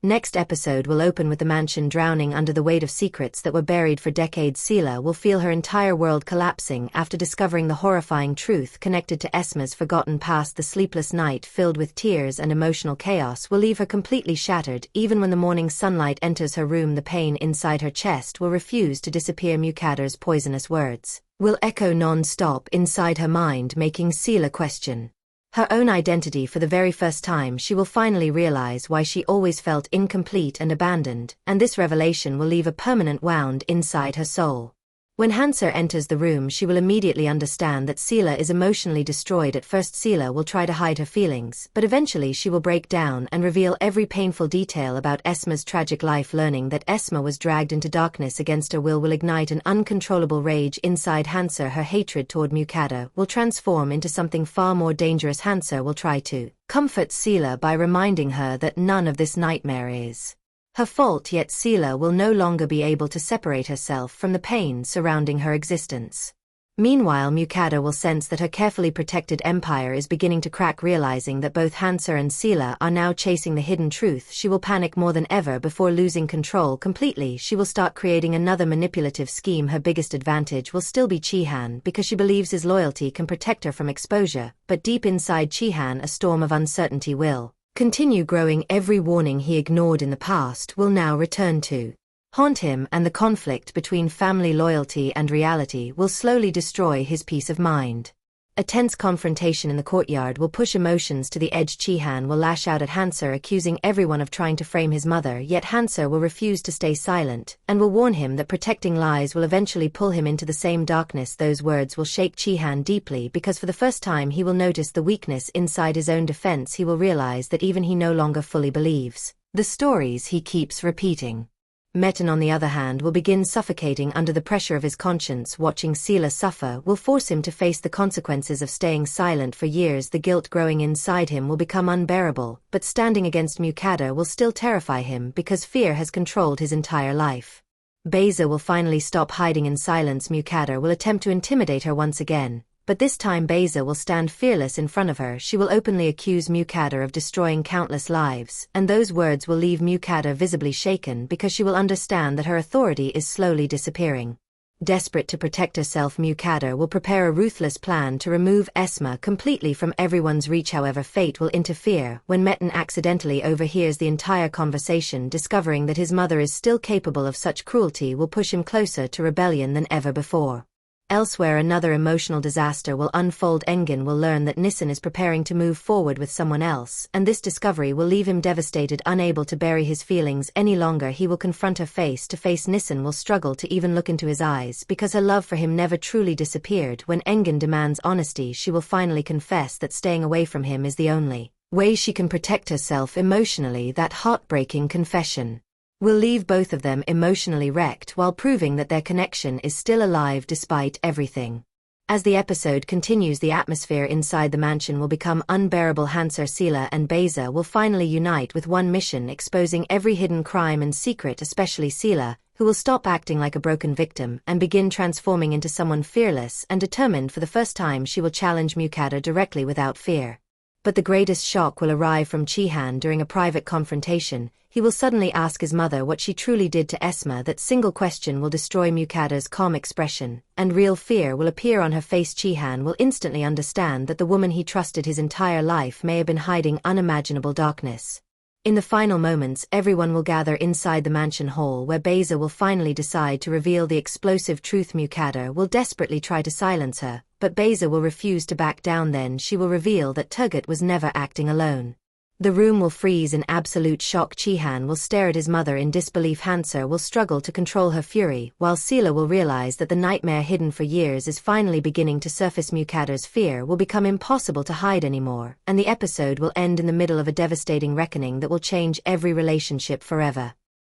Next episode will open with the mansion drowning under the weight of secrets that were buried for decades. Sıla will feel her entire world collapsing after discovering the horrifying truth connected to Esma's forgotten past. The sleepless night filled with tears and emotional chaos will leave her completely shattered. Even when the morning sunlight enters her room, the pain inside her chest will refuse to disappear. Mukader's poisonous words will echo non-stop inside her mind, making Sıla question her own identity. For the very first time, she will finally realize why she always felt incomplete and abandoned, and this revelation will leave a permanent wound inside her soul. When Hanser enters the room, she will immediately understand that Sıla is emotionally destroyed. At first, Sıla will try to hide her feelings, but eventually she will break down and reveal every painful detail about Esma's tragic life. Learning that Esma was dragged into darkness against her will ignite an uncontrollable rage inside Hanser. Her hatred toward Mukader will transform into something far more dangerous. Hanser will try to comfort Sıla by reminding her that none of this nightmare is her fault, yet Sıla will no longer be able to separate herself from the pain surrounding her existence. Meanwhile, Mukader will sense that her carefully protected empire is beginning to crack. Realizing that both Hanser and Sıla are now chasing the hidden truth, she will panic more than ever. Before losing control completely, she will start creating another manipulative scheme. Her biggest advantage will still be Cihan, because she believes his loyalty can protect her from exposure, but deep inside Cihan a storm of uncertainty will continue growing. Every warning he ignored in the past will now return to haunt him, and the conflict between family loyalty and reality will slowly destroy his peace of mind. A tense confrontation in the courtyard will push emotions to the edge. Cihan will lash out at Hanser, accusing everyone of trying to frame his mother, yet Hanser will refuse to stay silent, and will warn him that protecting lies will eventually pull him into the same darkness. Those words will shake Cihan deeply, because for the first time he will notice the weakness inside his own defense. He will realize that even he no longer fully believes the stories he keeps repeating. Metin, on the other hand, will begin suffocating under the pressure of his conscience. Watching Sıla suffer will force him to face the consequences of staying silent for years. The guilt growing inside him will become unbearable, but standing against Mukader will still terrify him because fear has controlled his entire life. Beyza will finally stop hiding in silence. Mukader will attempt to intimidate her once again, but this time Beyza will stand fearless in front of her. She will openly accuse Mukader of destroying countless lives, and those words will leave Mukader visibly shaken because she will understand that her authority is slowly disappearing. Desperate to protect herself, Mukader will prepare a ruthless plan to remove Esma completely from everyone's reach. However, fate will interfere when Metin accidentally overhears the entire conversation. Discovering that his mother is still capable of such cruelty will push him closer to rebellion than ever before. Elsewhere, another emotional disaster will unfold. Engin will learn that Nisan is preparing to move forward with someone else, and this discovery will leave him devastated. Unable to bury his feelings any longer, he will confront her face to face. Nisan will struggle to even look into his eyes because her love for him never truly disappeared. When Engin demands honesty, she will finally confess that staying away from him is the only way she can protect herself emotionally. That heartbreaking confession will leave both of them emotionally wrecked, while proving that their connection is still alive despite everything. As the episode continues, the atmosphere inside the mansion will become unbearable. Hanser, Sıla, and Beyza will finally unite with one mission, exposing every hidden crime and secret, especially Sıla, who will stop acting like a broken victim and begin transforming into someone fearless and determined. For the first time, she will challenge Mukader directly without fear. But the greatest shock will arrive from Cihan. During a private confrontation, he will suddenly ask his mother what she truly did to Esma. That single question will destroy Mukader's calm expression, and real fear will appear on her face. Cihan will instantly understand that the woman he trusted his entire life may have been hiding unimaginable darkness. In the final moments, everyone will gather inside the mansion hall, where Beyza will finally decide to reveal the explosive truth. Mukader will desperately try to silence her, but Beyza will refuse to back down. Then she will reveal that Turgut was never acting alone. The room will freeze in absolute shock. Cihan will stare at his mother in disbelief. Hanser will struggle to control her fury, while Sıla will realize that the nightmare hidden for years is finally beginning to surface. Mukader's fear will become impossible to hide anymore, and the episode will end in the middle of a devastating reckoning that will change every relationship forever.